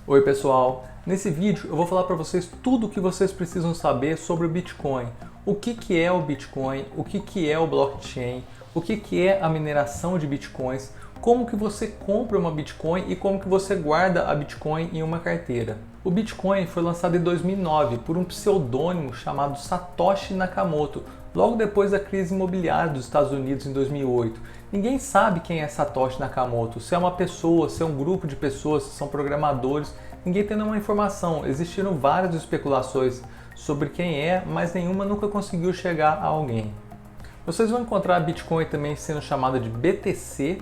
Oi pessoal, nesse vídeo eu vou falar para vocês tudo o que vocês precisam saber sobre o Bitcoin. O que é o Bitcoin, o que é o blockchain, o que é a mineração de Bitcoins, como que você compra uma Bitcoin e como que você guarda a Bitcoin em uma carteira. O Bitcoin foi lançado em 2009 por um pseudônimo chamado Satoshi Nakamoto, logo depois da crise imobiliária dos Estados Unidos em 2008. Ninguém sabe quem é Satoshi Nakamoto, se é uma pessoa, se é um grupo de pessoas, se são programadores, ninguém tem nenhuma informação. Existiram várias especulações sobre quem é, mas nenhuma nunca conseguiu chegar a alguém. Vocês vão encontrar a Bitcoin também sendo chamada de BTC,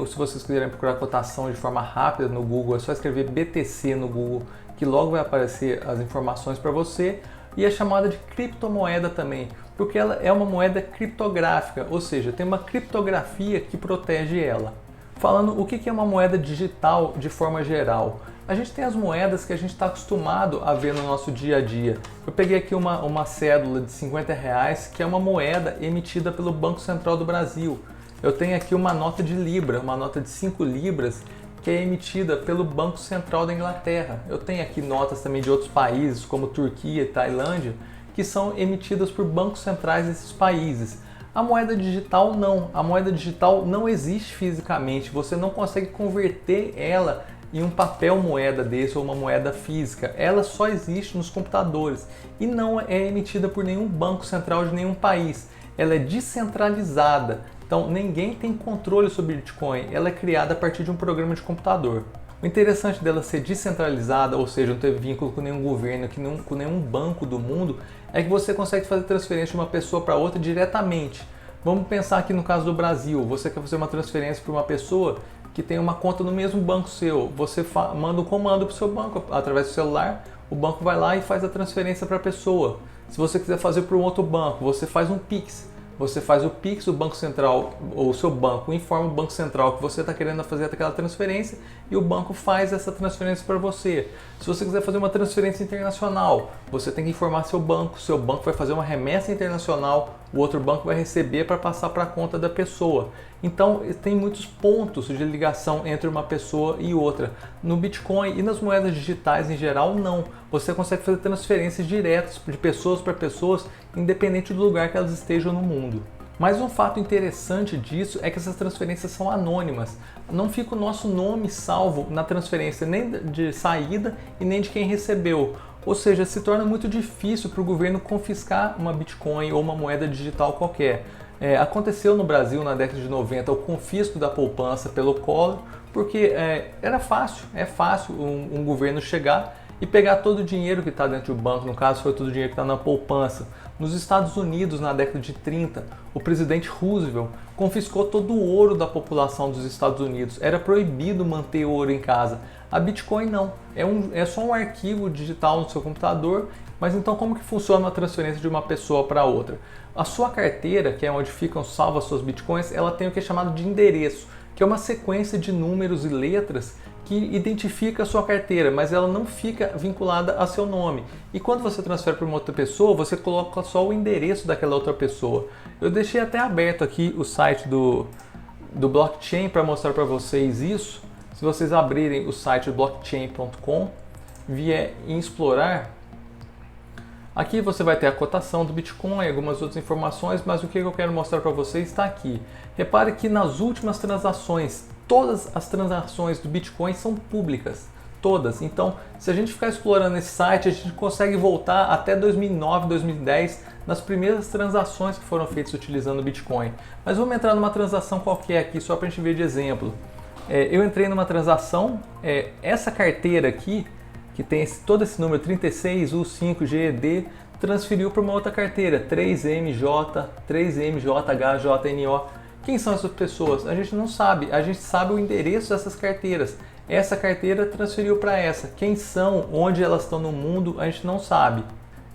se vocês quiserem procurar cotação de forma rápida no Google, é só escrever BTC no Google, que logo vai aparecer as informações para você, e é chamada de criptomoeda também, porque ela é uma moeda criptográfica, ou seja, tem uma criptografia que protege ela. Falando o que é uma moeda digital de forma geral, a gente tem as moedas que a gente está acostumado a ver no nosso dia a dia. Eu peguei aqui uma cédula de R$50, que é uma moeda emitida pelo Banco Central do Brasil. Eu tenho aqui uma nota de Libra, uma nota de 5 libras, que é emitida pelo Banco Central da Inglaterra. Eu tenho aqui notas também de outros países, como Turquia e Tailândia, que são emitidas por bancos centrais desses países. A moeda digital não. A moeda digital não existe fisicamente. Você não consegue converter ela em um papel moeda desse ou uma moeda física. Ela só existe nos computadores e não é emitida por nenhum banco central de nenhum país. Ela é descentralizada. Então ninguém tem controle sobre Bitcoin, ela é criada a partir de um programa de computador. O interessante dela ser descentralizada, ou seja, não ter vínculo com nenhum governo, com nenhum banco do mundo, é que você consegue fazer transferência de uma pessoa para outra diretamente. Vamos pensar aqui no caso do Brasil, você quer fazer uma transferência para uma pessoa que tem uma conta no mesmo banco seu, você manda um comando para o seu banco através do celular, o banco vai lá e faz a transferência para a pessoa. Se você quiser fazer para um outro banco, você faz um Pix. Você faz o Pix, o Banco Central, ou o seu banco informa o Banco Central que você está querendo fazer aquela transferência e o banco faz essa transferência para você. Se você quiser fazer uma transferência internacional, você tem que informar seu banco vai fazer uma remessa internacional, o outro banco vai receber para passar para a conta da pessoa. Então tem muitos pontos de ligação entre uma pessoa e outra. No Bitcoin e nas moedas digitais em geral, não. Você consegue fazer transferências diretas de pessoas para pessoas, independente do lugar que elas estejam no mundo. Mas um fato interessante disso é que essas transferências são anônimas. Não fica o nosso nome salvo na transferência nem de saída e nem de quem recebeu. Ou seja, se torna muito difícil para o governo confiscar uma Bitcoin ou uma moeda digital qualquer. Aconteceu no Brasil na década de 90 o confisco da poupança pelo Collor, porque é fácil um governo chegar e pegar todo o dinheiro que está dentro do banco, no caso foi todo o dinheiro que está na poupança. Nos Estados Unidos, na década de 30, o presidente Roosevelt confiscou todo o ouro da população dos Estados Unidos. Era proibido manter ouro em casa. A Bitcoin não, é só um arquivo digital no seu computador, mas então como que funciona a transferência de uma pessoa para outra? A sua carteira, que é onde ficam salvas as suas Bitcoins, ela tem o que é chamado de endereço, que é uma sequência de números e letras que identifica a sua carteira, mas ela não fica vinculada a seu nome. E quando você transfere para uma outra pessoa, você coloca só o endereço daquela outra pessoa. Eu deixei até aberto aqui o site do blockchain para mostrar para vocês isso. Se vocês abrirem o site blockchain.com, vier em explorar, aqui você vai ter a cotação do Bitcoin e algumas outras informações, mas o que eu quero mostrar para vocês está aqui. Repare que nas últimas transações, todas as transações do Bitcoin são públicas, todas. Então, se a gente ficar explorando esse site, a gente consegue voltar até 2009, 2010, nas primeiras transações que foram feitas utilizando o Bitcoin. Mas vamos entrar numa transação qualquer aqui, só para a gente ver de exemplo. Eu entrei numa transação, essa carteira aqui, que tem todo esse número 36U5GED, transferiu para uma outra carteira, 3MJHJNO. Quem são essas pessoas? A gente não sabe, a gente sabe o endereço dessas carteiras. Essa carteira transferiu para essa. Quem são, onde elas estão no mundo, a gente não sabe.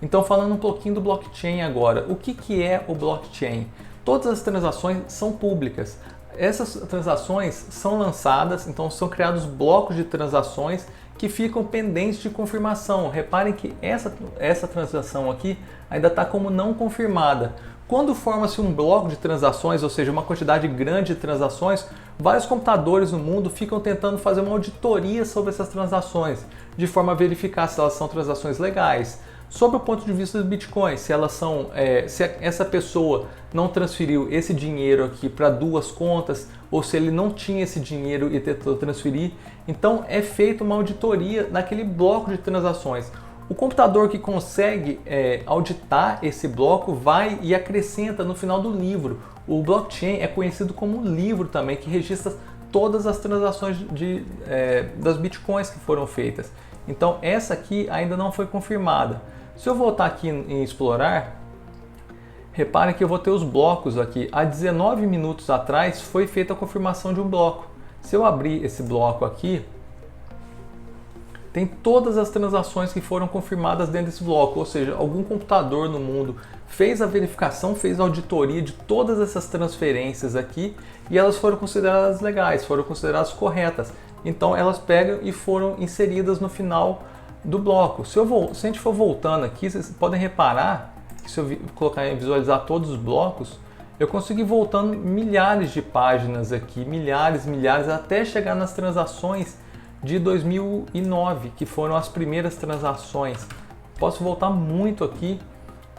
Então falando um pouquinho do blockchain agora, o que é o blockchain? Todas as transações são públicas. Essas transações são lançadas, então são criados blocos de transações que ficam pendentes de confirmação. Reparem que essa transação aqui ainda está como não confirmada. Quando forma-se um bloco de transações, ou seja, uma quantidade grande de transações, vários computadores no mundo ficam tentando fazer uma auditoria sobre essas transações, de forma a verificar se elas são transações legais. Sob o ponto de vista do Bitcoin, se elas são, se essa pessoa não transferiu esse dinheiro aqui para duas contas, ou se ele não tinha esse dinheiro e tentou transferir, então é feita uma auditoria naquele bloco de transações. O computador que consegue auditar esse bloco vai e acrescenta no final do livro. O blockchain é conhecido como um livro também, que registra todas as transações das bitcoins que foram feitas. Então essa aqui ainda não foi confirmada. Se eu voltar aqui em explorar, reparem que eu vou ter os blocos aqui. Há 19 minutos atrás foi feita a confirmação de um bloco. Se eu abrir esse bloco aqui, tem todas as transações que foram confirmadas dentro desse bloco, ou seja, algum computador no mundo fez a verificação, fez a auditoria de todas essas transferências aqui e elas foram consideradas legais, foram consideradas corretas. Então elas pegam e foram inseridas no final do bloco. Se a gente for voltando aqui, vocês podem reparar que se eu colocar em visualizar todos os blocos, eu consigo ir voltando milhares de páginas aqui, milhares, até chegar nas transações de 2009, que foram as primeiras transações. Posso voltar muito aqui,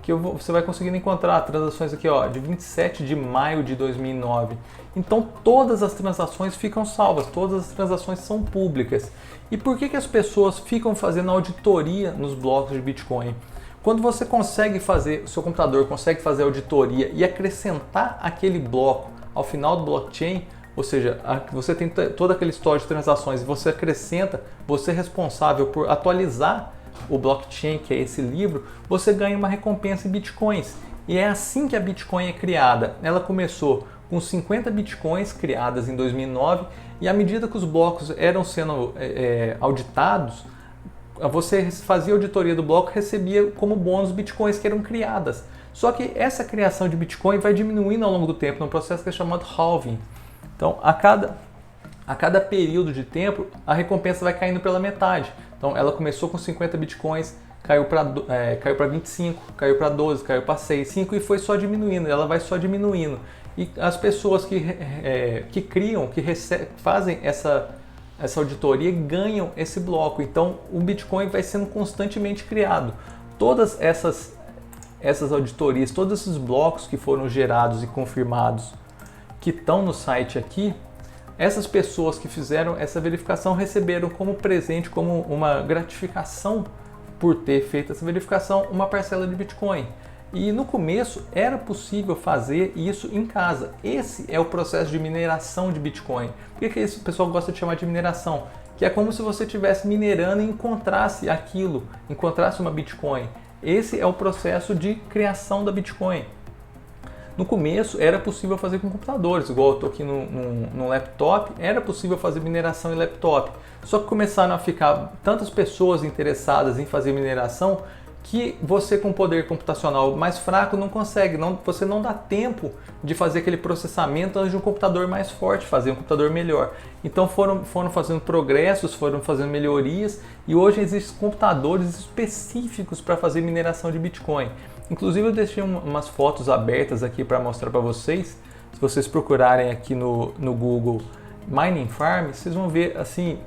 que você vai conseguindo encontrar transações aqui, ó, de 27 de maio de 2009. Então todas as transações ficam salvas, todas as transações são públicas. E por que as pessoas ficam fazendo auditoria nos blocos de Bitcoin? Quando você consegue fazer, o seu computador consegue fazer auditoria e acrescentar aquele bloco ao final do blockchain, ou seja, você tem todo aquele histórico de transações e você acrescenta, você é responsável por atualizar o blockchain, que é esse livro, você ganha uma recompensa em bitcoins. E é assim que a Bitcoin é criada. Ela começou com 50 bitcoins criadas em 2009 e à medida que os blocos eram sendo auditados, você fazia auditoria do bloco e recebia como bônus bitcoins que eram criadas. Só que essa criação de Bitcoin vai diminuindo ao longo do tempo, num processo que é chamado halving. Então, a cada período de tempo, a recompensa vai caindo pela metade. Então, ela começou com 50 bitcoins, caiu para 25, caiu para 12, caiu para 6, 5 e foi só diminuindo, ela vai só diminuindo. E as pessoas que criam, fazem essa auditoria ganham esse bloco. Então, o Bitcoin vai sendo constantemente criado. Todas essas auditorias, todos esses blocos que foram gerados e confirmados, que estão no site aqui, essas pessoas que fizeram essa verificação receberam como presente, como uma gratificação por ter feito essa verificação, uma parcela de Bitcoin. E no começo era possível fazer isso em casa. Esse é o processo de mineração de Bitcoin. Por que esse pessoal gosta de chamar de mineração? Que é como se você estivesse minerando e encontrasse aquilo, encontrasse uma Bitcoin. Esse é o processo de criação da Bitcoin. No começo era possível fazer com computadores, igual eu estou aqui no laptop, era possível fazer mineração em laptop. Só que começaram a ficar tantas pessoas interessadas em fazer mineração que você com poder computacional mais fraco não consegue, você não dá tempo de fazer aquele processamento antes de um computador mais forte fazer, um computador melhor. Então foram fazendo progressos, foram fazendo melhorias e hoje existem computadores específicos para fazer mineração de Bitcoin. Inclusive eu deixei umas fotos abertas aqui para mostrar para vocês. Se vocês procurarem aqui no Google Mining Farm, vocês vão ver assim,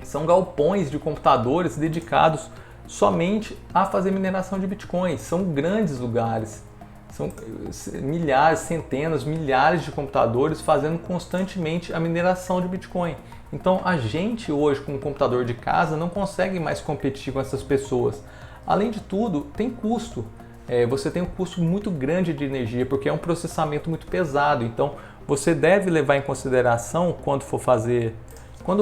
são galpões de computadores dedicados somente a fazer mineração de Bitcoin. São grandes lugares, são milhares, centenas, milhares de computadores fazendo constantemente a mineração de Bitcoin. Então a gente hoje com um computador de casa não consegue mais competir com essas pessoas. Além de tudo, tem custo. Você tem um custo muito grande de energia porque é um processamento muito pesado. Então você deve levar em consideração quando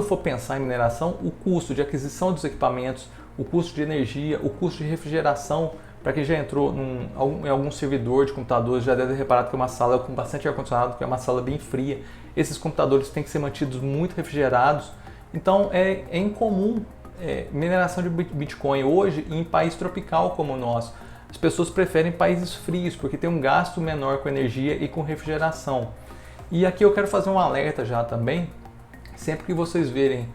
for pensar em mineração, o custo de aquisição dos equipamentos, o custo de energia, o custo de refrigeração. Para quem já entrou em algum servidor de computadores, já deve ter reparado que é uma sala com bastante ar-condicionado, que é uma sala bem fria. Esses computadores têm que ser mantidos muito refrigerados. Então é incomum mineração de Bitcoin hoje em país tropical como o nosso. As pessoas preferem países frios porque tem um gasto menor com energia e com refrigeração. E aqui eu quero fazer um alerta já também. Sempre que vocês verem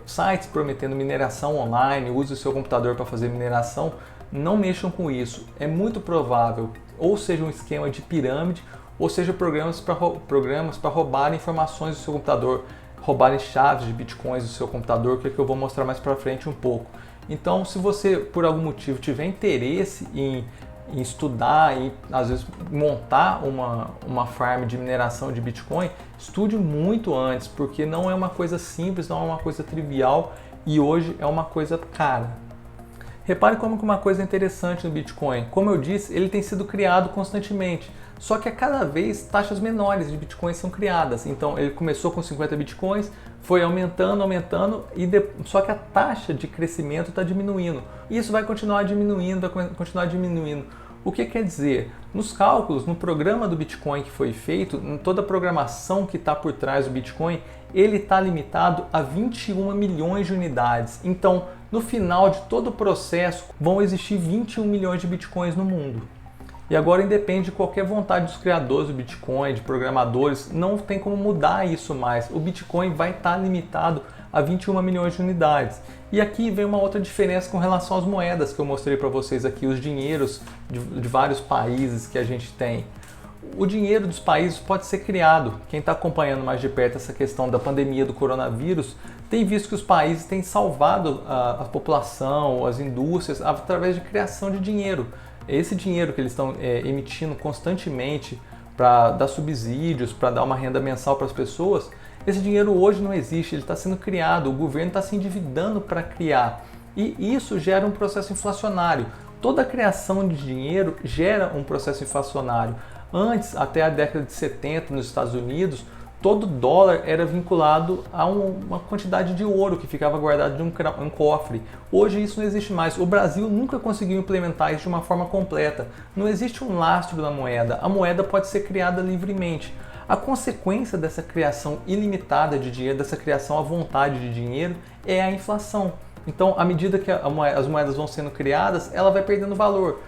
sites prometendo mineração online, use o seu computador para fazer mineração, não mexam com isso. É muito provável ou seja um esquema de pirâmide ou seja, programas para roubar informações do seu computador, roubarem chaves de bitcoins do seu computador, que é que eu vou mostrar mais para frente um pouco. Então, se você por algum motivo tiver interesse em estudar e às vezes montar uma farm de mineração de Bitcoin, estude muito antes, porque não é uma coisa simples, não é uma coisa trivial e hoje é uma coisa cara. Repare como que uma coisa interessante no Bitcoin, como eu disse, ele tem sido criado constantemente, só que a cada vez taxas menores de Bitcoin são criadas. Então ele começou com 50 Bitcoins, foi aumentando, só que a taxa de crescimento está diminuindo. E isso vai continuar diminuindo, O que quer dizer? Nos cálculos, no programa do Bitcoin que foi feito, em toda a programação que está por trás do Bitcoin, ele está limitado a 21 milhões de unidades. Então, no final de todo o processo, vão existir 21 milhões de Bitcoins no mundo. E agora independe de qualquer vontade dos criadores do Bitcoin, de programadores, não tem como mudar isso mais. O Bitcoin vai estar limitado a 21 milhões de unidades. E aqui vem uma outra diferença com relação às moedas que eu mostrei para vocês aqui, os dinheiros de vários países que a gente tem. O dinheiro dos países pode ser criado. Quem está acompanhando mais de perto essa questão da pandemia do coronavírus tem visto que os países têm salvado a população, as indústrias, através de criação de dinheiro. Esse dinheiro que eles estão emitindo constantemente para dar subsídios, para dar uma renda mensal para as pessoas, esse dinheiro hoje não existe, ele está sendo criado, o governo está se endividando para criar. E isso gera um processo inflacionário. Toda a criação de dinheiro gera um processo inflacionário. Antes, até a década de 70, nos Estados Unidos, todo dólar era vinculado a uma quantidade de ouro que ficava guardado de um cofre. Hoje isso não existe mais. O Brasil nunca conseguiu implementar isso de uma forma completa. Não existe um lastro da moeda. A moeda pode ser criada livremente. A consequência dessa criação ilimitada de dinheiro, dessa criação à vontade de dinheiro, é a inflação. Então, à medida que as moedas vão sendo criadas, ela vai perdendo valor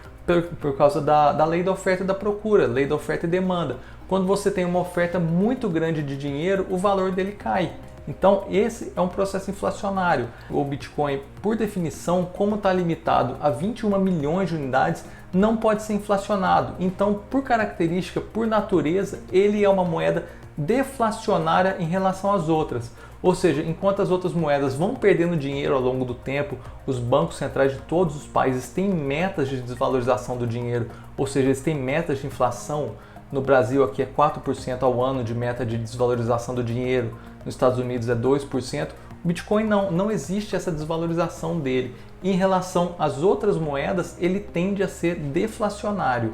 por causa da lei da oferta e da procura, lei da oferta e demanda. Quando você tem uma oferta muito grande de dinheiro, o valor dele cai. Então, esse é um processo inflacionário. O Bitcoin, por definição, como está limitado a 21 milhões de unidades, não pode ser inflacionado. Então, por característica, por natureza, ele é uma moeda deflacionária em relação às outras. Ou seja, enquanto as outras moedas vão perdendo dinheiro ao longo do tempo, os bancos centrais de todos os países têm metas de desvalorização do dinheiro, ou seja, eles têm metas de inflação. No Brasil aqui é 4% ao ano de meta de desvalorização do dinheiro, nos Estados Unidos é 2%. O Bitcoin não existe essa desvalorização dele. Em relação às outras moedas, ele tende a ser deflacionário.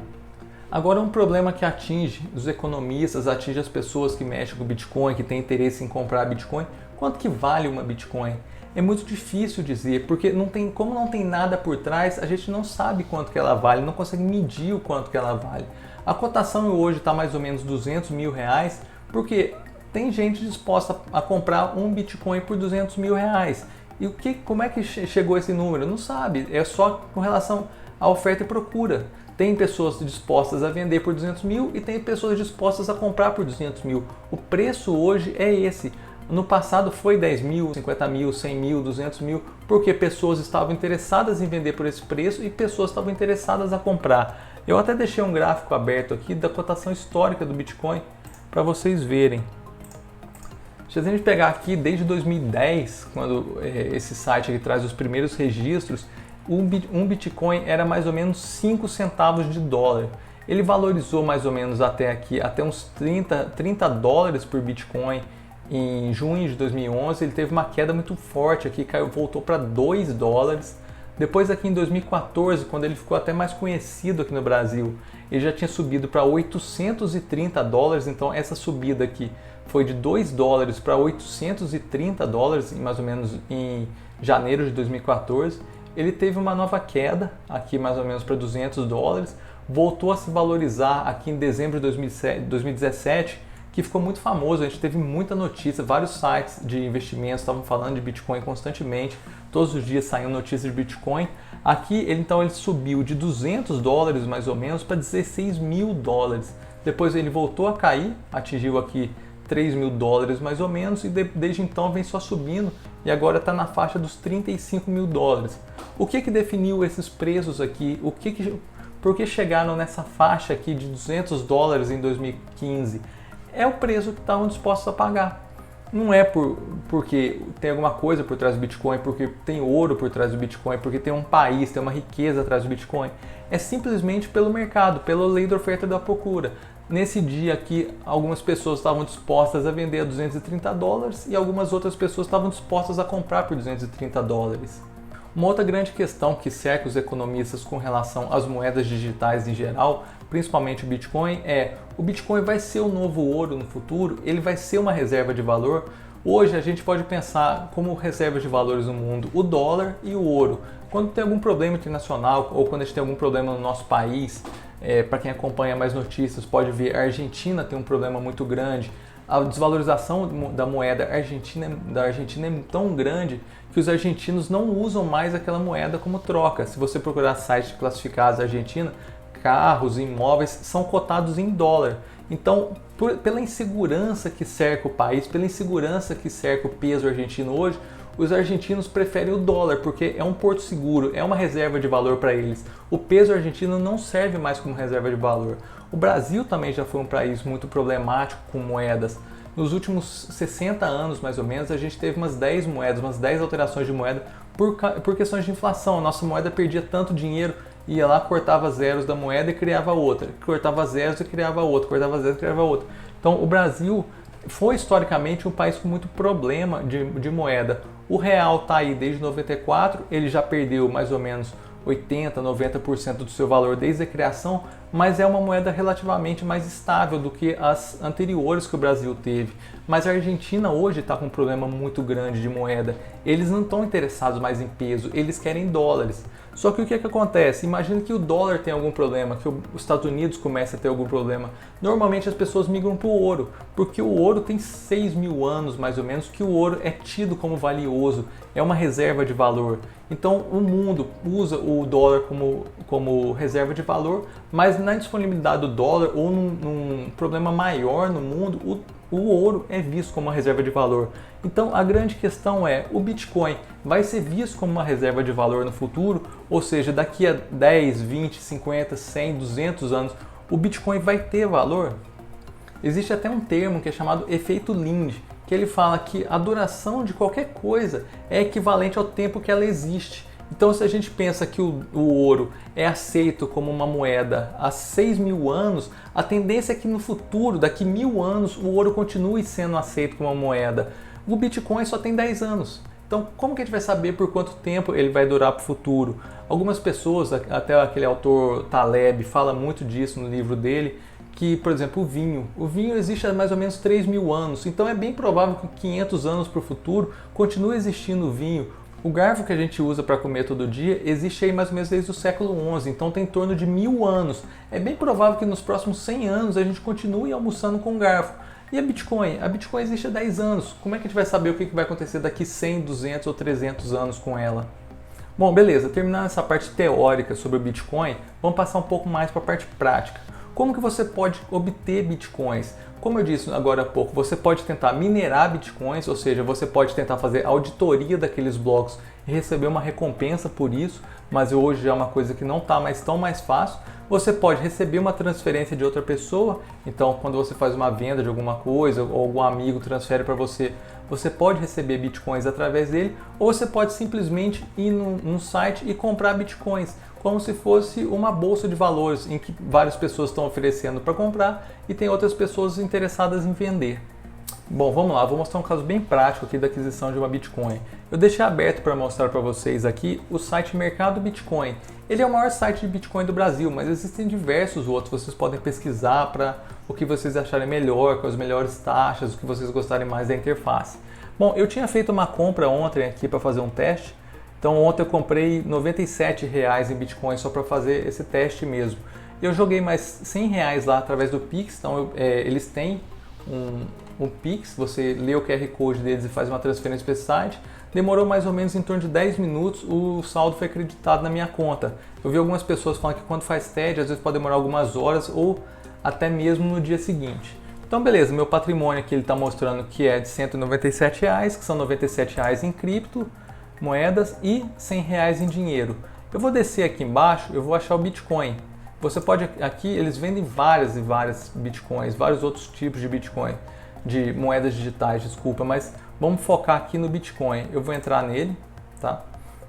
Agora, um problema que atinge os economistas, atinge as pessoas que mexem com Bitcoin, que têm interesse em comprar Bitcoin, quanto que vale uma Bitcoin? É muito difícil dizer, porque como não tem nada por trás, a gente não sabe quanto que ela vale, não consegue medir o quanto que ela vale. A cotação hoje está mais ou menos R$200 mil, porque tem gente disposta a comprar um Bitcoin por R$200 mil. E como é que chegou esse número? Não sabe, é só com relação à oferta e procura. Tem pessoas dispostas a vender por 200 mil e tem pessoas dispostas a comprar por 200 mil. O preço hoje é esse. No passado foi 10 mil, 50 mil, 100 mil, 200 mil, porque pessoas estavam interessadas em vender por esse preço e pessoas estavam interessadas a comprar. Eu até deixei um gráfico aberto aqui da cotação histórica do Bitcoin para vocês verem. Se a gente pegar aqui desde 2010, quando esse site aqui traz os primeiros registros, um Bitcoin era mais ou menos 5 centavos de dólar. Ele valorizou mais ou menos até uns 30 dólares por Bitcoin. Em junho de 2011 ele teve uma queda muito forte aqui, voltou para 2 dólares. Depois aqui em 2014, quando ele ficou até mais conhecido aqui no Brasil, ele já tinha subido para 830 dólares, então essa subida aqui foi de 2 dólares para 830 dólares, mais ou menos em janeiro de 2014. Ele teve uma nova queda, aqui mais ou menos para 200 dólares, voltou a se valorizar aqui em dezembro de 2017, que ficou muito famoso. A gente teve muita notícia, vários sites de investimentos estavam falando de Bitcoin constantemente, todos os dias saiam notícias de Bitcoin. Aqui ele subiu de 200 dólares mais ou menos para 16 mil dólares. Depois ele voltou a cair, atingiu aqui 3 mil dólares mais ou menos e desde então vem só subindo e agora está na faixa dos 35 mil dólares. O que definiu esses preços aqui? porque chegaram nessa faixa aqui de $200 em 2015. É o preço que estavam dispostos a pagar. Não é porque tem alguma coisa por trás do Bitcoin, porque tem ouro por trás do Bitcoin, porque tem um país, tem uma riqueza atrás do Bitcoin. É simplesmente pelo mercado, pela lei da oferta e da procura. Nesse dia aqui, algumas pessoas estavam dispostas a vender a $230 e algumas outras pessoas estavam dispostas a comprar por $230. Uma outra grande questão que cerca os economistas com relação às moedas digitais em geral, principalmente o Bitcoin, é: o Bitcoin vai ser o novo ouro no futuro? Ele vai ser uma reserva de valor? Hoje a gente pode pensar como reservas de valores no mundo o dólar e o ouro. Quando tem algum problema internacional ou quando a gente tem algum problema no nosso país, para quem acompanha mais notícias pode ver, a Argentina tem um problema muito grande. A desvalorização da moeda da Argentina é tão grande que os argentinos não usam mais aquela moeda como troca. Se você procurar sites classificados da Argentina, carros, imóveis são cotados em dólar. Então, pela insegurança que cerca o país, pela insegurança que cerca o peso argentino hoje, os argentinos preferem o dólar, porque é um porto seguro, é uma reserva de valor para eles. O peso argentino não serve mais como reserva de valor. O Brasil também já foi um país muito problemático com moedas. Nos últimos 60 anos, mais ou menos, a gente teve umas 10 moedas, umas 10 alterações de moeda por questões de inflação. A nossa moeda perdia tanto dinheiro, ia lá, cortava zeros da moeda e criava outra. Cortava zeros e criava outra, cortava zeros e criava outra. Então, o Brasil foi historicamente um país com muito problema de moeda. O real está aí desde 94, ele já perdeu mais ou menos 80, 90% do seu valor desde a criação, mas é uma moeda relativamente mais estável do que as anteriores que o Brasil teve. Mas a Argentina hoje está com um problema muito grande de moeda. Eles não estão interessados mais em peso, eles querem dólares. Só que o que é que acontece? Imagina que o dólar tem algum problema, que os Estados Unidos começa a ter algum problema. Normalmente as pessoas migram para o ouro, porque o ouro tem 6.000 anos mais ou menos que o ouro é tido como valioso, é uma reserva de valor. Então o mundo usa o dólar como reserva de valor, mas na disponibilidade do dólar ou num problema maior no mundo, o ouro é visto como uma reserva de valor. Então a grande questão é: o Bitcoin vai ser visto como uma reserva de valor no futuro? Ou seja, daqui a 10, 20, 50, 100, 200 anos, o Bitcoin vai ter valor? Existe até um termo que é chamado efeito Linde, que ele fala que a duração de qualquer coisa é equivalente ao tempo que ela existe. Então, se a gente pensa que o ouro é aceito como uma moeda há 6.000 anos, a tendência é que no futuro, daqui 1.000 anos, o ouro continue sendo aceito como uma moeda. O Bitcoin só tem 10 anos. Então, como que a gente vai saber por quanto tempo ele vai durar para o futuro? Algumas pessoas, até aquele autor Taleb, fala muito disso no livro dele, que, por exemplo, o vinho existe há mais ou menos 3.000 anos. Então, é bem provável que 500 anos para o futuro continue existindo o vinho. O garfo que a gente usa para comer todo dia existe aí mais ou menos desde o século XI, então tem em torno de 1.000 anos. É bem provável que nos próximos 100 anos a gente continue almoçando com garfo. E a Bitcoin? A Bitcoin existe há 10 anos. Como é que a gente vai saber o que vai acontecer daqui 100, 200 ou 300 anos com ela? Bom, beleza. Terminando essa parte teórica sobre o Bitcoin, vamos passar um pouco mais para a parte prática. Como que você pode obter Bitcoins? Como eu disse agora há pouco, você pode tentar minerar Bitcoins, ou seja, você pode tentar fazer auditoria daqueles blocos e receber uma recompensa por isso, mas hoje já é uma coisa que não está mais tão mais fácil. Você pode receber uma transferência de outra pessoa, então quando você faz uma venda de alguma coisa ou algum amigo transfere para você, você pode receber Bitcoins através dele, ou você pode simplesmente ir num site e comprar Bitcoins, como se fosse uma bolsa de valores em que várias pessoas estão oferecendo para comprar e tem outras pessoas interessadas em vender. Bom, vamos lá, vou mostrar um caso bem prático aqui da aquisição de uma Bitcoin. Eu deixei aberto para mostrar para vocês aqui o site Mercado Bitcoin. Ele é o maior site de Bitcoin do Brasil, mas existem diversos outros. Vocês podem pesquisar para o que vocês acharem melhor, com as melhores taxas, o que vocês gostarem mais da interface. Bom, eu tinha feito uma compra ontem aqui para fazer um teste. Então ontem eu comprei R$97 em Bitcoin só para fazer esse teste mesmo. Eu joguei mais R$100 lá através do Pix, então eles têm um Pix, você lê o QR Code deles e faz uma transferência para esse site. Demorou mais ou menos em torno de 10 minutos, o saldo foi acreditado na minha conta. Eu vi algumas pessoas falando que quando faz TED, às vezes pode demorar algumas horas ou até mesmo no dia seguinte. Então beleza, meu patrimônio aqui ele está mostrando que é de R$197, que são R$97 em cripto, moedas e R$100 em dinheiro. Eu vou descer aqui embaixo, eu vou achar o Bitcoin. Você pode, aqui eles vendem várias e várias bitcoins, vários outros tipos de bitcoin, de moedas digitais, desculpa, mas vamos focar aqui no Bitcoin. Eu vou entrar nele, tá?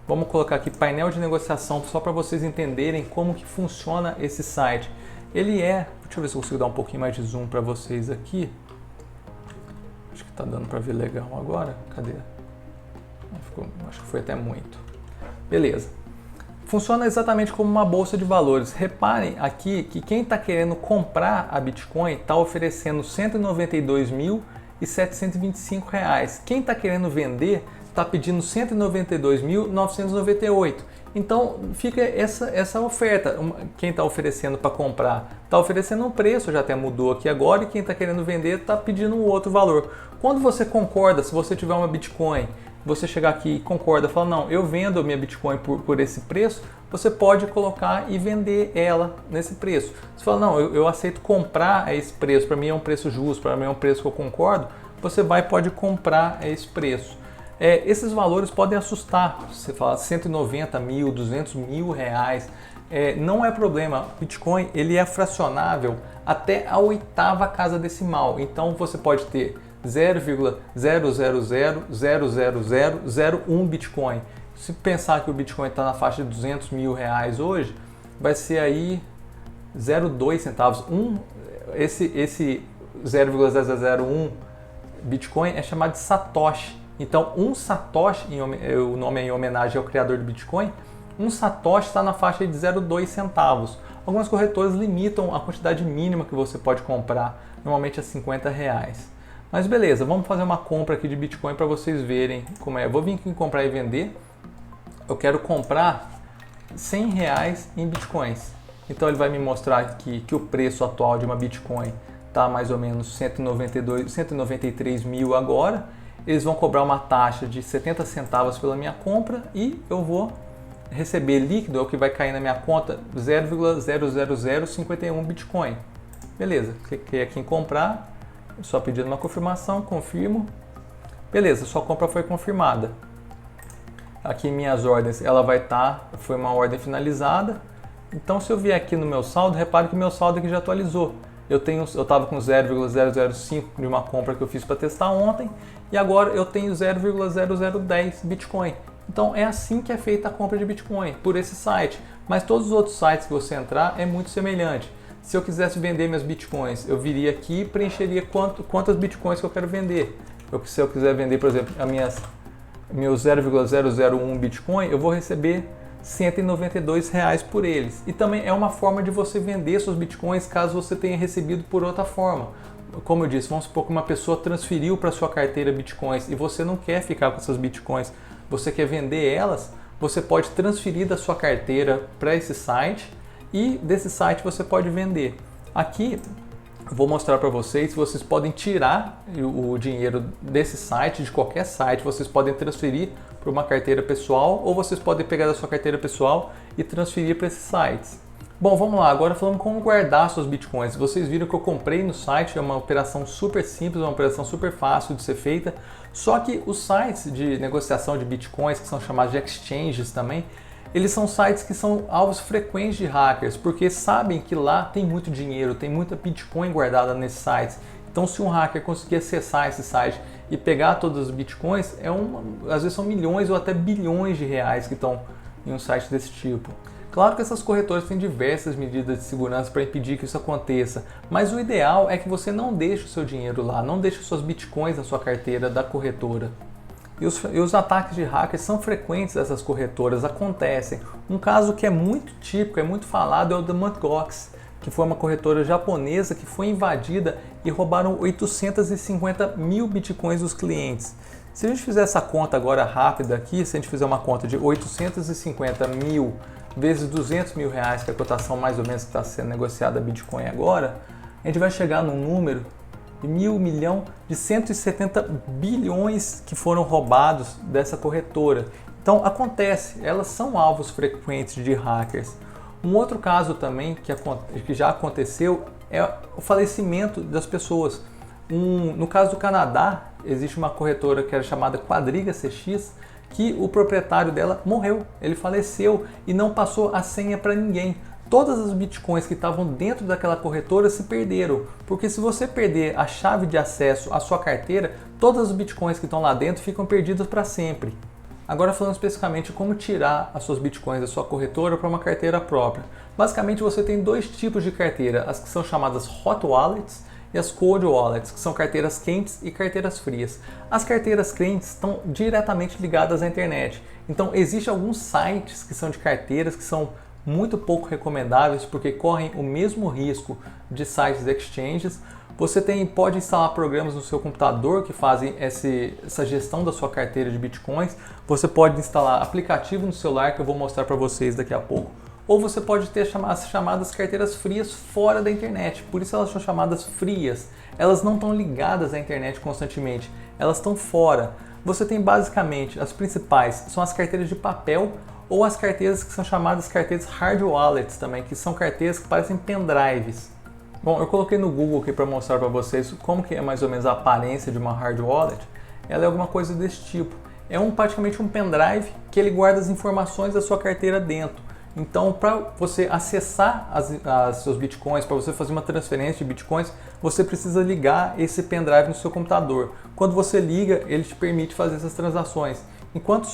Vamos colocar aqui painel de negociação só para vocês entenderem como que funciona esse site. Ele é, deixa eu ver se eu consigo dar um pouquinho mais de zoom para vocês aqui. Acho que tá dando para ver legal agora. Cadê? Acho que foi até muito. Beleza. Funciona exatamente como uma bolsa de valores. Reparem aqui que quem está querendo comprar a Bitcoin está oferecendo R$ 192.725. Quem está querendo vender está pedindo R$ 192.998. Então fica essa oferta. Quem está oferecendo para comprar está oferecendo um preço, já até mudou aqui agora, e quem está querendo vender está pedindo um outro valor. Quando você concorda, se você tiver uma Bitcoin, você chegar aqui e concorda, fala, não, eu vendo a minha Bitcoin por esse preço, você pode colocar e vender ela nesse preço. Você fala, não, eu aceito comprar a esse preço, para mim é um preço justo, para mim é um preço que eu concordo, você pode comprar a esse preço. Esses valores podem assustar, você fala 190 mil, 200 mil reais, não é problema. Bitcoin ele é fracionável até a 8ª casa decimal, então você pode ter 0,000000001 Bitcoin. Se pensar que o Bitcoin está na faixa de 200 mil reais hoje, vai ser aí 0,2 centavos. Esse 0,0001 Bitcoin é chamado de Satoshi. Então, um Satoshi, o nome é em homenagem ao criador do Bitcoin, um Satoshi está na faixa de 0,2 centavos. Algumas corretoras limitam a quantidade mínima que você pode comprar, normalmente a 50 reais. Mas beleza, vamos fazer uma compra aqui de Bitcoin para vocês verem como é. Eu vou vir aqui em comprar e vender. Eu quero comprar 100 reais em Bitcoins. Então ele vai me mostrar aqui que o preço atual de uma Bitcoin está mais ou menos 193 mil agora. Eles vão cobrar uma taxa de 70 centavos pela minha compra e eu vou receber líquido, é o que vai cair na minha conta, 0,00051 Bitcoin. Beleza, cliquei aqui em comprar, só pedindo uma confirmação, confirmo. Beleza, sua compra foi confirmada. Aqui em minhas ordens, ela vai estar, foi uma ordem finalizada. Então se eu vier aqui no meu saldo, repare que o meu saldo aqui já atualizou. Eu estava com 0,005 de uma compra que eu fiz para testar ontem e agora eu tenho 0,0010 Bitcoin. Então é assim que é feita a compra de Bitcoin, por esse site. Mas todos os outros sites que você entrar é muito semelhante. Se eu quisesse vender minhas Bitcoins, eu viria aqui e preencheria quantas Bitcoins que eu quero vender. Se eu quiser vender, por exemplo, meus 0,001 Bitcoin, eu vou receber R$ 192 reais por eles. E também é uma forma de você vender seus Bitcoins caso você tenha recebido por outra forma. Como eu disse, vamos supor que uma pessoa transferiu para sua carteira Bitcoins e você não quer ficar com essas Bitcoins, você quer vender elas, você pode transferir da sua carteira para esse site e desse site você pode vender. Aqui vou mostrar para vocês, vocês podem tirar o dinheiro desse site, de qualquer site, vocês podem transferir para uma carteira pessoal ou vocês podem pegar da sua carteira pessoal e transferir para esses sites. Bom, vamos lá, agora falando como guardar suas Bitcoins. Vocês viram que eu comprei no site, é uma operação super simples, uma operação super fácil de ser feita, só que os sites de negociação de Bitcoins, que são chamados de exchanges também, eles são sites que são alvos frequentes de hackers, porque sabem que lá tem muito dinheiro, tem muita Bitcoin guardada nesses sites. Então se um hacker conseguir acessar esse site e pegar todas as Bitcoins, às vezes são milhões ou até bilhões de reais que estão em um site desse tipo. Claro que essas corretoras têm diversas medidas de segurança para impedir que isso aconteça, mas o ideal é que você não deixe o seu dinheiro lá, não deixe suas Bitcoins na sua carteira da corretora. E os ataques de hackers são frequentes dessas corretoras, acontecem. Um caso que é muito típico, é muito falado, é o da Mt. Gox, que foi uma corretora japonesa que foi invadida e roubaram 850 mil Bitcoins dos clientes. Se a gente fizer essa conta agora rápida aqui, se a gente fizer uma conta de 850 mil vezes 200 mil reais, que é a cotação mais ou menos que está sendo negociada a Bitcoin agora, a gente vai chegar num número de 170 bilhões que foram roubados dessa corretora. Então acontece, elas são alvos frequentes de hackers. Um outro caso também que já aconteceu é o falecimento das pessoas. No caso do Canadá, existe uma corretora que era chamada Quadriga CX, que o proprietário dela morreu, ele faleceu e não passou a senha para ninguém. todas as bitcoins que estavam dentro daquela corretora se perderam, porque se você perder a chave de acesso à sua carteira, todas as bitcoins que estão lá dentro ficam perdidas para sempre. Agora falando especificamente como tirar as suas bitcoins da sua corretora para uma carteira própria. Basicamente você tem dois tipos de carteira, as que são chamadas hot wallets e as cold wallets, que são carteiras quentes e carteiras frias. As carteiras quentes estão diretamente ligadas à internet, então existem alguns sites que são de carteiras que são muito pouco recomendáveis porque correm o mesmo risco de sites exchanges. Você pode instalar programas no seu computador que fazem essa gestão da sua carteira de bitcoins. Você pode instalar aplicativo no celular que eu vou mostrar para vocês daqui a pouco. Ou você pode ter as chamadas carteiras frias fora da internet. Por isso elas são chamadas frias. Elas não estão ligadas à internet constantemente. Elas estão fora. Você tem basicamente as principais, são as carteiras de papel ou as carteiras que são chamadas carteiras hard wallets também, que são carteiras que parecem pendrives. Bom, eu coloquei no Google aqui para mostrar para vocês como que é mais ou menos a aparência de uma hard wallet. Ela é alguma coisa desse tipo. É praticamente um pendrive que ele guarda as informações da sua carteira dentro. Então, para você acessar as seus bitcoins, para você fazer uma transferência de bitcoins, você precisa ligar esse pendrive no seu computador. Quando você liga, ele te permite fazer essas transações. Enquanto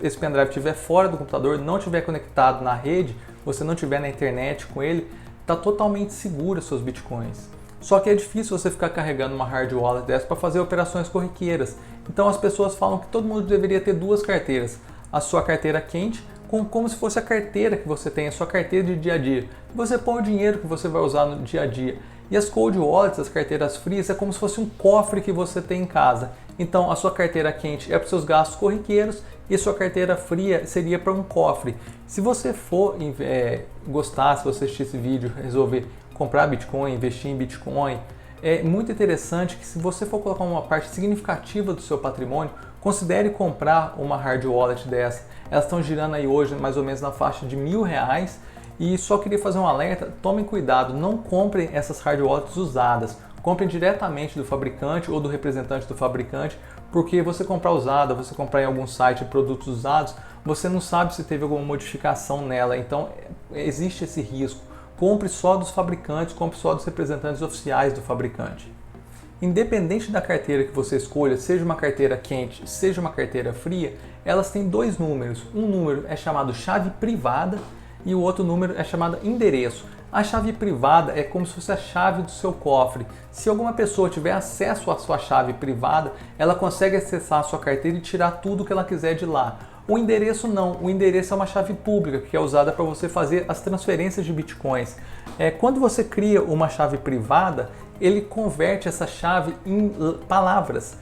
esse pendrive estiver fora do computador, não estiver conectado na rede, você não estiver na internet com ele, está totalmente seguro seus bitcoins. Só que é difícil você ficar carregando uma hard wallet dessa para fazer operações corriqueiras. Então as pessoas falam que todo mundo deveria ter duas carteiras. A sua carteira quente, como se fosse a carteira que você tem, a sua carteira de dia a dia. Você põe o dinheiro que você vai usar no dia a dia. E as cold wallets, as carteiras frias, é como se fosse um cofre que você tem em casa. Então a sua carteira quente é para os seus gastos corriqueiros e a sua carteira fria seria para um cofre. Se você for gostar, se você assistir esse vídeo, resolver comprar Bitcoin, investir em Bitcoin, é muito interessante que se você for colocar uma parte significativa do seu patrimônio, considere comprar uma hard wallet dessa. Elas estão girando aí hoje mais ou menos na faixa de R$1.000 e só queria fazer um alerta, tomem cuidado, não comprem essas hard wallets usadas. Comprem diretamente do fabricante ou do representante do fabricante, porque você comprar usada, você comprar em algum site produtos usados, você não sabe se teve alguma modificação nela, então existe esse risco. Compre só dos fabricantes, compre só dos representantes oficiais do fabricante. Independente da carteira que você escolha, seja uma carteira quente, seja uma carteira fria, elas têm dois números. Um número é chamado chave privada e o outro número é chamado endereço. A chave privada é como se fosse a chave do seu cofre. Se alguma pessoa tiver acesso à sua chave privada, ela consegue acessar a sua carteira e tirar tudo que ela quiser de lá. O endereço não. O endereço é uma chave pública que é usada para você fazer as transferências de bitcoins. Quando você cria uma chave privada, ele converte essa chave em palavras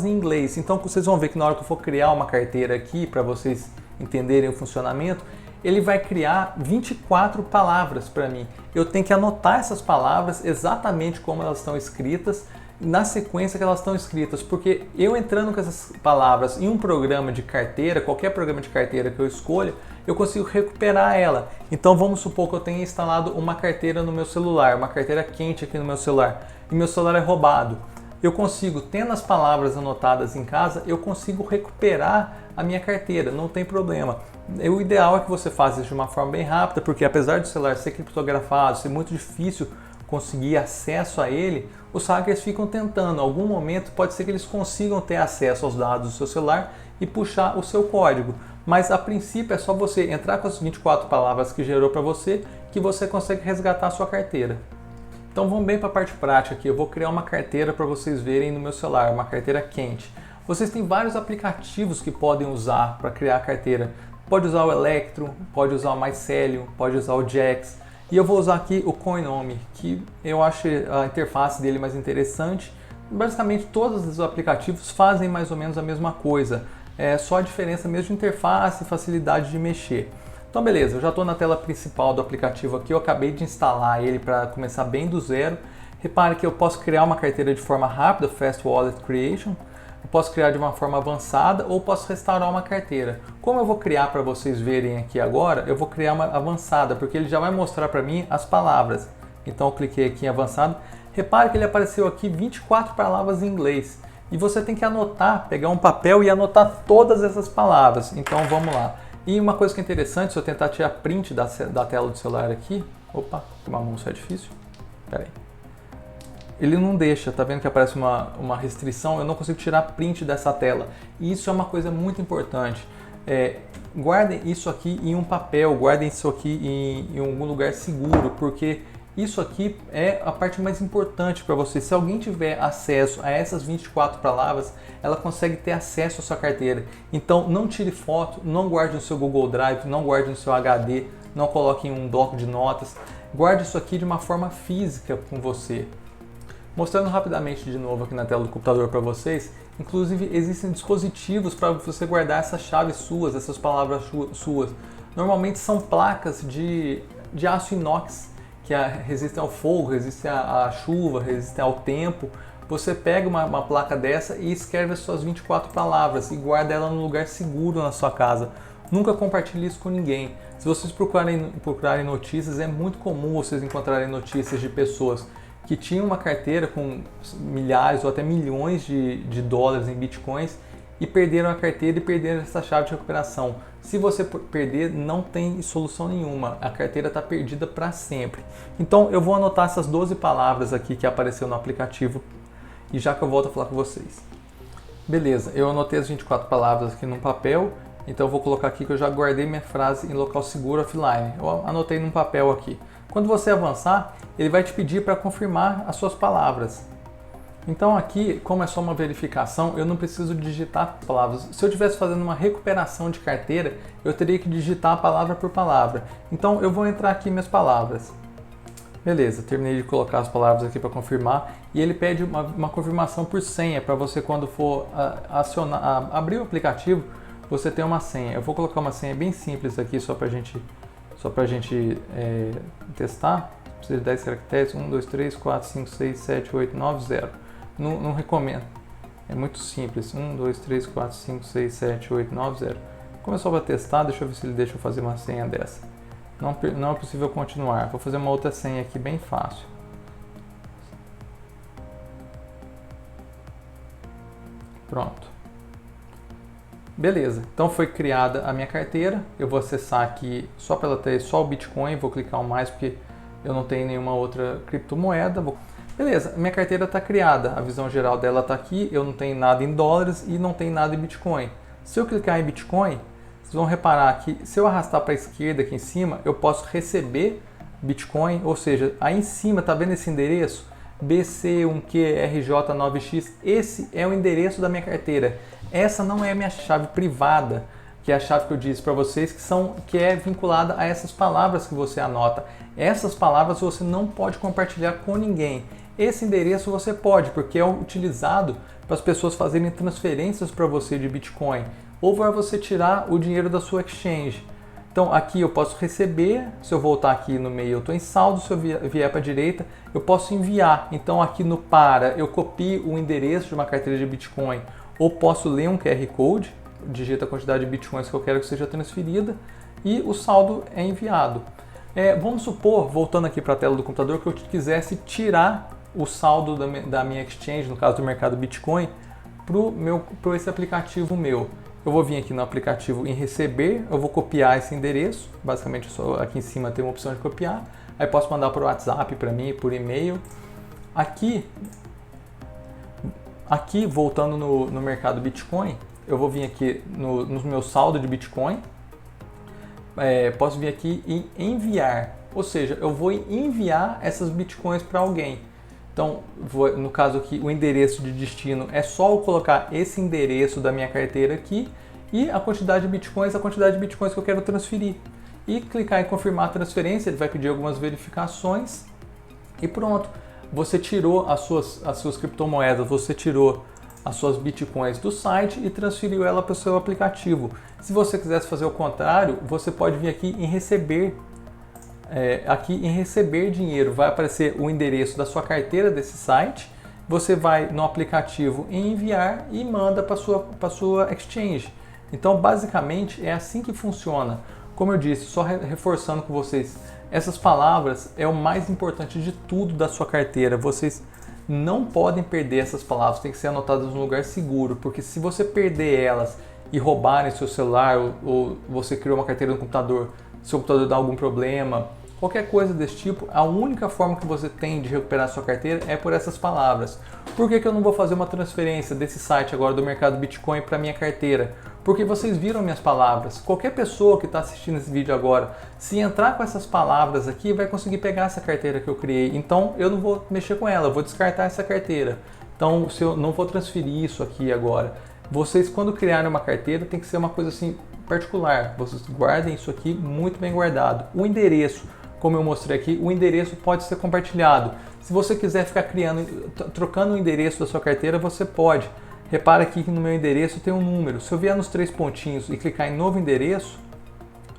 em inglês. Então vocês vão ver que na hora que eu for criar uma carteira aqui, para vocês entenderem o funcionamento, ele vai criar 24 palavras para mim. Eu tenho que anotar essas palavras exatamente como elas estão escritas, na sequência que elas estão escritas, porque eu entrando com essas palavras em um programa de carteira, qualquer programa de carteira que eu escolha, eu consigo recuperar ela. Então vamos supor que eu tenha instalado uma carteira no meu celular, uma carteira quente aqui no meu celular, e meu celular é roubado. Eu consigo, tendo as palavras anotadas em casa, eu consigo recuperar a minha carteira, não tem problema. O ideal é que você faça isso de uma forma bem rápida, porque apesar do celular ser criptografado, ser muito difícil conseguir acesso a ele, os hackers ficam tentando. Em algum momento pode ser que eles consigam ter acesso aos dados do seu celular e puxar o seu código. Mas a princípio é só você entrar com as 24 palavras que gerou para você que você consegue resgatar a sua carteira. Então vamos bem para a parte prática aqui. Eu vou criar uma carteira para vocês verem no meu celular, uma carteira quente. Vocês têm vários aplicativos que podem usar para criar a carteira. Pode usar o Electrum, pode usar o Mycelium, pode usar o Jaxx. E eu vou usar aqui o Coinomi, que eu acho a interface dele mais interessante. Basicamente todos os aplicativos fazem mais ou menos a mesma coisa. É só a diferença mesmo de interface e facilidade de mexer. Então beleza, eu já estou na tela principal do aplicativo aqui, eu acabei de instalar ele para começar bem do zero. Repare que eu posso criar uma carteira de forma rápida, Fast Wallet Creation. Eu posso criar de uma forma avançada ou posso restaurar uma carteira. Como eu vou criar para vocês verem aqui agora, eu vou criar uma avançada, porque ele já vai mostrar para mim as palavras. Então eu cliquei aqui em avançado. Repare que ele apareceu aqui 24 palavras em inglês. E você tem que anotar, pegar um papel e anotar todas essas palavras. Então vamos lá. E uma coisa que é interessante, se eu tentar tirar print da tela do celular aqui, opa, uma mão só é difícil, peraí. Ele não deixa, tá vendo que aparece uma restrição, eu não consigo tirar print dessa tela. E isso é uma coisa muito importante. Guardem isso aqui em um papel, guardem isso aqui em algum lugar seguro, porque isso aqui é a parte mais importante para você. Se alguém tiver acesso a essas 24 palavras, ela consegue ter acesso à sua carteira. Então não tire foto, não guarde no seu Google Drive, não guarde no seu HD, não coloque em um bloco de notas. Guarde isso aqui de uma forma física com você. Mostrando rapidamente de novo aqui na tela do computador para vocês, inclusive existem dispositivos para você guardar essas chaves suas, essas palavras suas. Normalmente são placas de aço inox, que resistem ao fogo, resistem à chuva, resistem ao tempo. Você pega uma placa dessa e escreve as suas 24 palavras e guarda ela num lugar seguro na sua casa. Nunca compartilhe isso com ninguém. Se vocês procurarem notícias, é muito comum vocês encontrarem notícias de pessoas que tinham uma carteira com milhares ou até milhões de dólares em bitcoins e perderam a carteira e perderam essa chave de recuperação. Se você perder, não tem solução nenhuma. A carteira está perdida para sempre. Então eu vou anotar essas 12 palavras aqui que apareceu no aplicativo e já que eu volto a falar com vocês. Beleza, eu anotei as 24 palavras aqui num papel, então eu vou colocar aqui que eu já guardei minha frase em local seguro offline. Eu anotei num papel aqui. Quando você avançar, ele vai te pedir para confirmar as suas palavras. Então aqui, como é só uma verificação, eu não preciso digitar palavras. Se eu estivesse fazendo uma recuperação de carteira, eu teria que digitar palavra por palavra. Então eu vou entrar aqui minhas palavras. Beleza, terminei de colocar as palavras aqui para confirmar e ele pede uma confirmação por senha para você quando for abrir o aplicativo, você ter uma senha. Eu vou colocar uma senha bem simples aqui só para a gente testar. Precisa de 10 caracteres, 1, 2, 3, 4, 5, 6, 7, 8, 9, 0. Não recomendo. É muito simples. 1, 2, 3, 4, 5, 6, 7, 8, 9, 0. Como é só para testar, deixa eu ver se ele deixa eu fazer uma senha dessa. Não é possível continuar. Vou fazer uma outra senha aqui bem fácil. Pronto. Beleza, então foi criada a minha carteira. Eu vou acessar aqui só para ela ter só o Bitcoin. Vou clicar o mais porque eu não tenho nenhuma outra criptomoeda. Beleza, minha carteira está criada. A visão geral dela está aqui. Eu não tenho nada em dólares e não tenho nada em Bitcoin. Se eu clicar em Bitcoin, vocês vão reparar que se eu arrastar para a esquerda aqui em cima, eu posso receber Bitcoin, ou seja, aí em cima, tá vendo esse endereço? BC1QRJ9X, esse é o endereço da minha carteira. Essa não é a minha chave privada, que é a chave que eu disse para vocês, que é vinculada a essas palavras que você anota. Essas palavras você não pode compartilhar com ninguém. Esse endereço você pode, porque é utilizado para as pessoas fazerem transferências para você de Bitcoin, ou para você tirar o dinheiro da sua exchange. Então aqui eu posso receber, se eu voltar aqui no meio eu estou em saldo, se eu vier para a direita eu posso enviar. Então aqui no para eu copio o endereço de uma carteira de Bitcoin, ou posso ler um QR Code, digita a quantidade de Bitcoins que eu quero que seja transferida e o saldo é enviado. Vamos supor, voltando aqui para a tela do computador, que eu quisesse tirar o saldo da minha exchange, no caso do mercado Bitcoin, para esse aplicativo meu. Eu vou vir aqui no aplicativo em receber, eu vou copiar esse endereço, basicamente só aqui em cima tem uma opção de copiar, aí posso mandar por WhatsApp para mim, por e-mail. Aqui voltando no mercado Bitcoin, eu vou vir aqui no meu saldo de Bitcoin, posso vir aqui em enviar, ou seja, eu vou enviar essas Bitcoins para alguém. Então, no caso aqui, o endereço de destino é só eu colocar esse endereço da minha carteira aqui e a quantidade de bitcoins que eu quero transferir. E clicar em confirmar a transferência, ele vai pedir algumas verificações e pronto. Você tirou as suas criptomoedas, você tirou as suas bitcoins do site e transferiu ela para o seu aplicativo. Se você quisesse fazer o contrário, você pode vir aqui em receber. Aqui em receber dinheiro vai aparecer o endereço da sua carteira desse site, você vai no aplicativo em enviar e manda para a sua exchange. Então basicamente é assim que funciona. Como eu disse, só reforçando com vocês, essas palavras é o mais importante de tudo da sua carteira. Vocês não podem perder essas palavras, tem que ser anotadas num lugar seguro, porque se você perder elas e roubarem seu celular, ou você criou uma carteira no computador, seu computador dá algum problema, qualquer coisa desse tipo, a única forma que você tem de recuperar sua carteira é por essas palavras. Por que eu não vou fazer uma transferência desse site agora do mercado Bitcoin para minha carteira? Porque vocês viram minhas palavras. Qualquer pessoa que está assistindo esse vídeo agora, se entrar com essas palavras aqui, vai conseguir pegar essa carteira que eu criei. Então eu não vou mexer com ela, eu vou descartar essa carteira. Então se eu não vou transferir isso aqui agora. Vocês, quando criarem uma carteira, tem que ser uma coisa assim particular. Vocês guardem isso aqui muito bem guardado. O endereço, como eu mostrei aqui, o endereço pode ser compartilhado. Se você quiser ficar trocando o endereço da sua carteira, você pode. Repara aqui que no meu endereço tem um número. Se eu vier nos 3 pontinhos e clicar em novo endereço,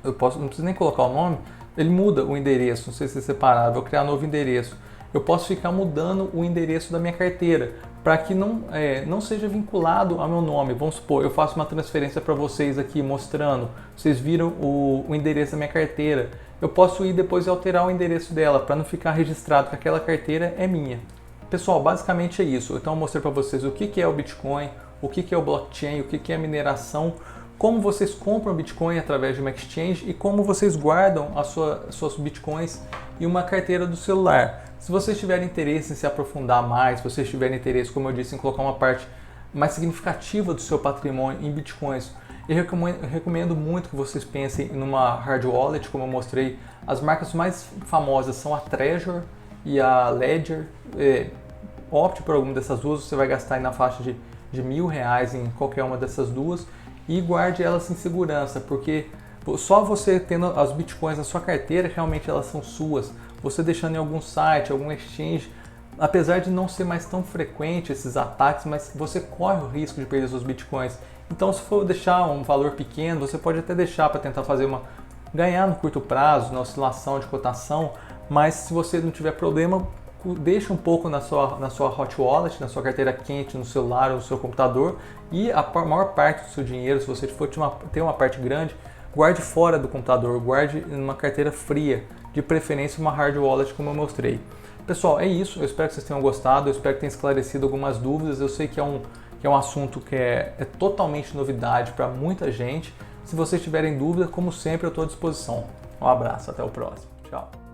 não preciso nem colocar o nome, ele muda o endereço. Não sei se é separado, vou criar novo endereço. Eu posso ficar mudando o endereço da minha carteira para que não seja vinculado ao meu nome. Vamos supor, eu faço uma transferência para vocês aqui mostrando, vocês viram o endereço da minha carteira. Eu posso ir depois e alterar o endereço dela para não ficar registrado que aquela carteira é minha. Pessoal, basicamente é isso. Então eu mostrei para vocês o que é o Bitcoin, o que é o blockchain, o que é a mineração, como vocês compram Bitcoin através de uma exchange e como vocês guardam suas Bitcoins em uma carteira do celular. Se vocês tiverem interesse em se aprofundar mais, se vocês tiverem interesse, como eu disse, em colocar uma parte mais significativa do seu patrimônio em Bitcoins, eu recomendo muito que vocês pensem numa hard wallet, como eu mostrei. As marcas mais famosas são a Trezor e a Ledger. Opte por alguma dessas duas, você vai gastar aí na faixa de R$1.000 em qualquer uma dessas duas e guarde elas em segurança, porque só você tendo as Bitcoins na sua carteira, realmente elas são suas. Você deixando em algum site, algum exchange, apesar de não ser mais tão frequente esses ataques, mas você corre o risco de perder seus Bitcoins. Então, se for deixar um valor pequeno, você pode até deixar para tentar ganhar no curto prazo, na oscilação de cotação, mas se você não tiver problema, deixa um pouco na sua hot wallet, na sua carteira quente, no celular ou no seu computador, e a maior parte do seu dinheiro, se você for ter uma parte grande, guarde fora do computador, guarde numa carteira fria, de preferência uma hard wallet como eu mostrei. Pessoal, é isso, eu espero que vocês tenham gostado, eu espero que tenha esclarecido algumas dúvidas. Eu sei que é um assunto que é totalmente novidade para muita gente. Se vocês tiverem dúvida, como sempre, eu estou à disposição. Um abraço, até o próximo. Tchau.